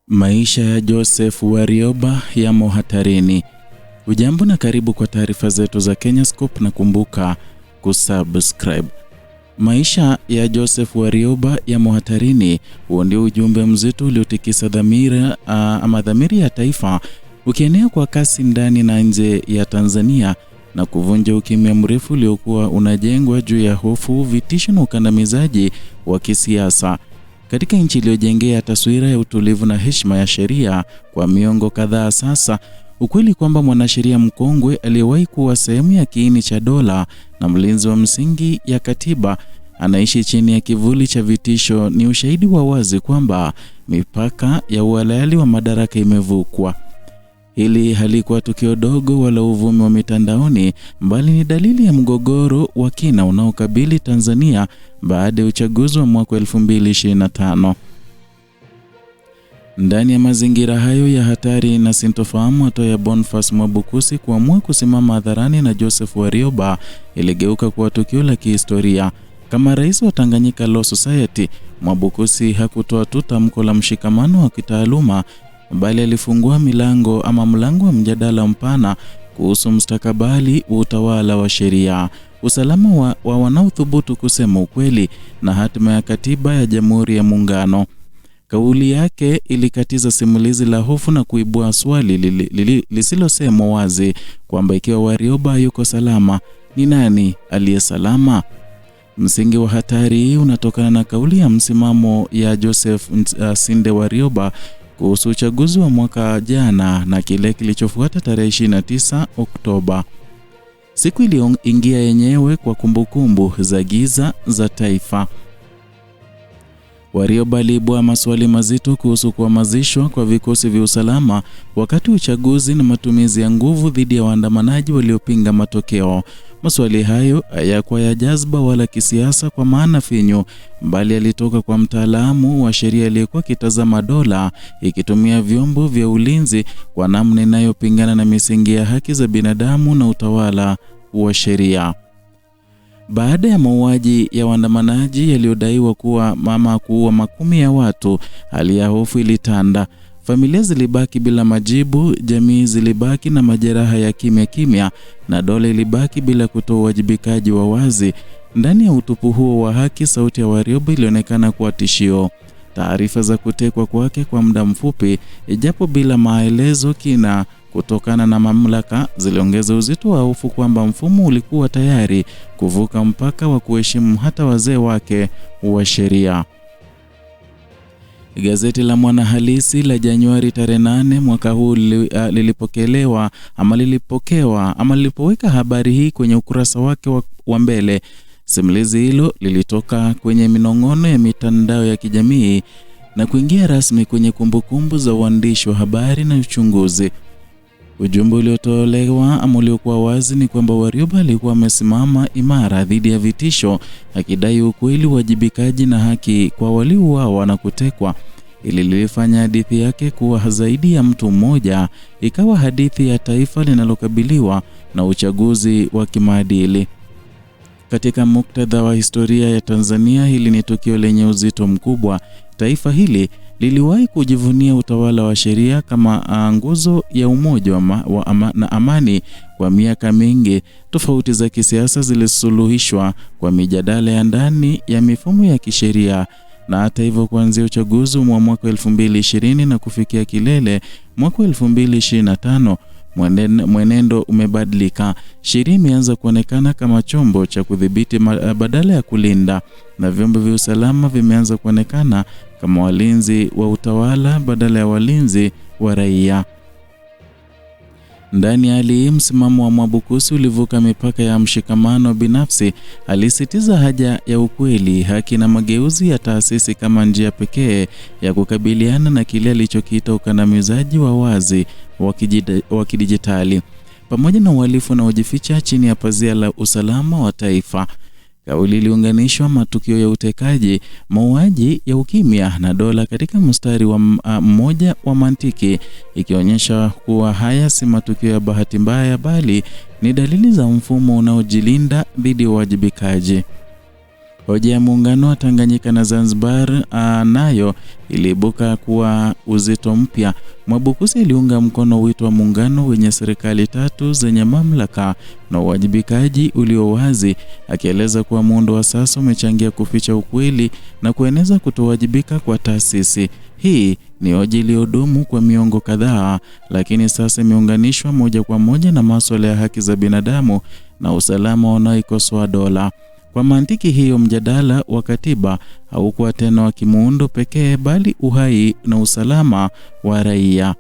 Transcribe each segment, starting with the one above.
Maisha ya Joseph Warioba yamo hatarini. Ujambo na karibu kwa taarifa zetu za Kenyascope na kumbuka kusubscribe. Maisha ya Joseph Warioba yamo hatarini. Huo ndio ujumbe mzito uliotikisa dhamiri ya taifa, ukienea kwa kasi ndani na nje ya Tanzania na kuvunja ukimya mrefu uliokuwa unajengwa juu ya hofu, vitisho na ukandamizaji wa kisiasa. Katika nchi iliyojengea taswira ya utulivu na heshima ya sheria kwa miongo kadhaa sasa, ukweli kwamba mwanasheria mkongwe aliyewahi kuwa sehemu ya kiini cha dola na mlinzi wa msingi ya katiba anaishi chini ya kivuli cha vitisho ni ushahidi wa wazi kwamba mipaka ya uhalali wa madaraka imevukwa. Hili halikuwa tukio dogo wala uvumi wa mitandaoni, bali ni dalili ya mgogoro wa kina unaokabili Tanzania baada ya uchaguzi wa mwaka 2025. Ndani ya mazingira hayo ya hatari na sintofahamu, hatua ya Boniface Mwabukusi kuamua kusimama hadharani na Joseph Warioba iligeuka kuwa tukio la kihistoria. Kama rais wa Tanganyika Law Society, Mwabukusi hakutoa tu tamko la mshikamano wa kitaaluma, bali alifungua mlango wa mjadala mpana kuhusu mustakabali wa utawala wa sheria, usalama wa wanaothubutu kusema ukweli na hatima ya katiba ya Jamhuri ya Muungano. Kauli yake ilikatiza simulizi la hofu na kuibua swali lisilosemwa wazi kwamba ikiwa Warioba yuko salama, ni nani aliye salama? Msingi wa hatari hii unatokana na kauli ya msimamo ya Joseph Sinde Warioba kuhusu uchaguzi wa mwaka jana na kile kilichofuata tarehe 29 Oktoba. Siku iliyoingia yenyewe kwa kumbukumbu za giza za taifa. Warioba aliibua maswali mazito kuhusu kuhamasishwa kwa vikosi vya usalama wakati uchaguzi na matumizi ya nguvu dhidi ya waandamanaji waliopinga matokeo. Maswali hayo hayakuwa ya jazba wala kisiasa kwa maana finyu, bali yalitoka kwa mtaalamu wa sheria aliyekuwa kitazama dola ikitumia vyombo vya ulinzi kwa namna inayopingana na misingi ya haki za binadamu na utawala wa sheria. Baada ya mauaji ya waandamanaji yaliyodaiwa kuwa kuua makumi ya watu, hali ya hofu ilitanda. Familia zilibaki bila majibu, jamii zilibaki na majeraha ya kimya, na dola ilibaki bila kutoa uwajibikaji wa wazi. Ndani ya utupu huo wa haki, sauti ya Warioba ilionekana kuwa tishio. Taarifa za kutekwa kwake kwa muda mfupi, ijapo bila maelezo kina kutokana na mamlaka, ziliongeza uzito wa hofu kwamba mfumo ulikuwa tayari kuvuka mpaka wa kuheshimu hata wazee wake wa sheria. Gazeti la Mwanahalisi la Januari tarehe 8 mwaka huu lilipoweka habari hii kwenye ukurasa wake wa mbele. Simulizi hilo lilitoka kwenye minong'ono ya mitandao ya kijamii na kuingia rasmi kwenye kumbukumbu za uandishi wa habari na uchunguzi. Ujumbe uliotolewa uliokuwa wazi ni kwamba Warioba alikuwa amesimama imara dhidi ya vitisho, akidai ukweli, uwajibikaji na haki kwa waliouawa na kutekwa. Ili lilifanya hadithi yake kuwa zaidi ya mtu mmoja, ikawa hadithi ya taifa linalokabiliwa na uchaguzi wa kimaadili. Katika muktadha wa historia ya Tanzania, hili ni tukio lenye uzito mkubwa. Taifa hili liliwahi kujivunia utawala wa sheria kama nguzo ya umoja na amani kwa miaka mingi. Tofauti za kisiasa zilisuluhishwa kwa mijadala ya ndani ya mifumo ya kisheria, na hata hivyo, kuanzia uchaguzi wa mwaka 2020 na kufikia kilele mwaka 2025, mwenendo umebadilika. Sheria imeanza kuonekana kama chombo cha kudhibiti badala ya kulinda, na vyombo vya usalama vimeanza kuonekana kama walinzi wa utawala badala ya walinzi wa raia. Ndani ya hali hii, msimamo wa Mwabukusi ulivuka mipaka ya mshikamano binafsi. Alisitiza haja ya ukweli, haki na mageuzi ya taasisi kama njia pekee ya kukabiliana na kile alichokiita ukandamizaji wa wazi wa kidijitali, pamoja na uhalifu na ujificha chini ya pazia la usalama wa taifa. Kauli iliunganishwa matukio ya utekaji, mauaji ya ukimya na dola katika mstari wa mmoja wa mantiki, ikionyesha kuwa haya si matukio ya bahati mbaya, bali ni dalili za mfumo unaojilinda dhidi ya uwajibikaji. Hoja ya muungano wa Tanganyika na Zanzibar nayo iliibuka kuwa uzito mpya. Mwabukusi iliunga mkono wito wa muungano wenye serikali tatu zenye mamlaka na uwajibikaji ulio wazi, akieleza kuwa muundo wa sasa umechangia kuficha ukweli na kueneza kutowajibika kwa taasisi. Hii ni hoja iliyodumu kwa miongo kadhaa, lakini sasa imeunganishwa moja kwa moja na masuala ya haki za binadamu na usalama unaoikosoa dola. Kwa mantiki hiyo, mjadala wa katiba haukuwa tena wa kimuundo pekee, bali uhai na usalama wa raia.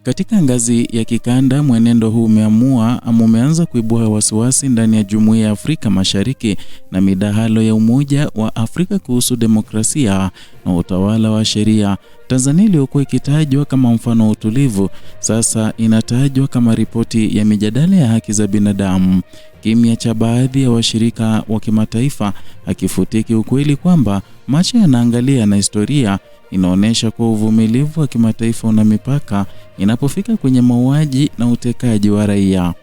Katika ngazi ya kikanda, mwenendo huu umeanza kuibua wasiwasi ndani ya Jumuiya ya Afrika Mashariki na midahalo ya Umoja wa Afrika kuhusu demokrasia na utawala wa sheria. Tanzania iliyokuwa ikitajwa kama mfano wa utulivu, sasa inatajwa kama ripoti ya mijadala ya haki za binadamu. Kimya cha baadhi ya washirika wa kimataifa hakifutiki ukweli kwamba macho yanaangalia na historia inaonyesha kuwa uvumilivu wa kimataifa una mipaka inapofika kwenye mauaji na utekaji wa raia.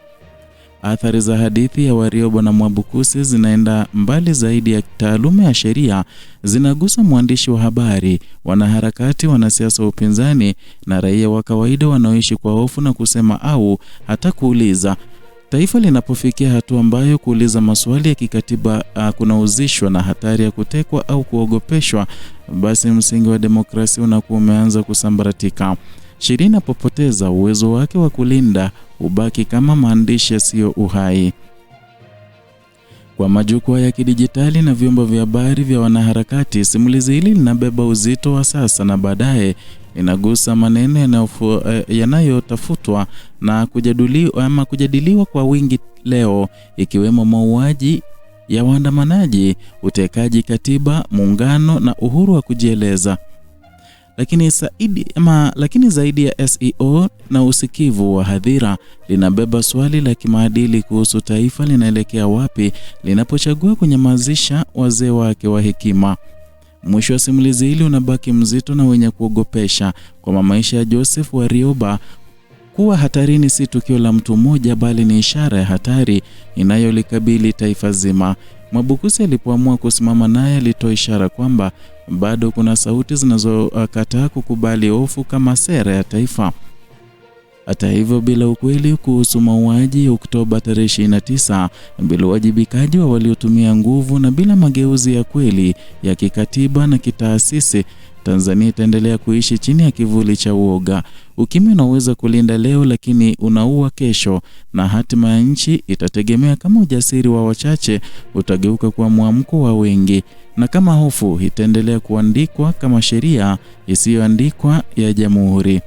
Athari za hadithi ya Warioba na Mwabukusi zinaenda mbali zaidi ya taaluma ya sheria, zinagusa mwandishi wa habari, wanaharakati, wanasiasa wa upinzani na raia wa kawaida wanaoishi kwa hofu na kusema au hata kuuliza. Taifa linapofikia hatua ambayo kuuliza maswali ya kikatiba kunauzishwa na hatari ya kutekwa au kuogopeshwa, basi msingi wa demokrasia unakuwa umeanza kusambaratika. Sheria inapopoteza uwezo wake wa kulinda, ubaki kama maandishi yasiyo uhai. Kwa majukwaa ya kidijitali na vyombo vya habari vya wanaharakati, simulizi hili linabeba uzito wa sasa na baadaye inagusa maneno yanayotafutwa na kujadiliwa kwa wingi leo, ikiwemo mauaji ya waandamanaji, utekaji katiba, muungano na uhuru wa kujieleza. Lakini zaidi ya SEO na usikivu wa hadhira, linabeba swali la kimaadili kuhusu taifa linaelekea wapi linapochagua kunyamazisha wazee wake wa hekima. Mwisho wa simulizi hili unabaki mzito na wenye kuogopesha. Kwa maisha ya Joseph Warioba, kuwa hatarini si tukio la mtu mmoja, bali ni ishara ya hatari inayolikabili taifa zima. Mwabukusi alipoamua kusimama naye, alitoa ishara kwamba bado kuna sauti zinazokataa kukubali hofu kama sera ya taifa. Hata hivyo, bila ukweli kuhusu mauaji ya Oktoba 29, bila uwajibikaji wa waliotumia nguvu na bila mageuzi ya kweli ya kikatiba na kitaasisi, Tanzania itaendelea kuishi chini ya kivuli cha uoga. Ukimya unaweza kulinda leo, lakini unaua kesho, na hatima ya nchi itategemea kama ujasiri wa wachache utageuka kwa mwamko wa wengi, na kama hofu itaendelea kuandikwa kama sheria isiyoandikwa ya jamhuri.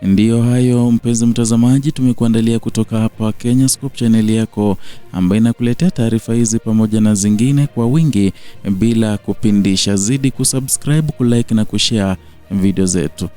Ndiyo hayo mpenzi mtazamaji, tumekuandalia kutoka hapa Kenyascope, channel yako ambayo inakuletea taarifa hizi pamoja na zingine kwa wingi bila kupindisha. Zidi kusubscribe, kulike na kushare video zetu.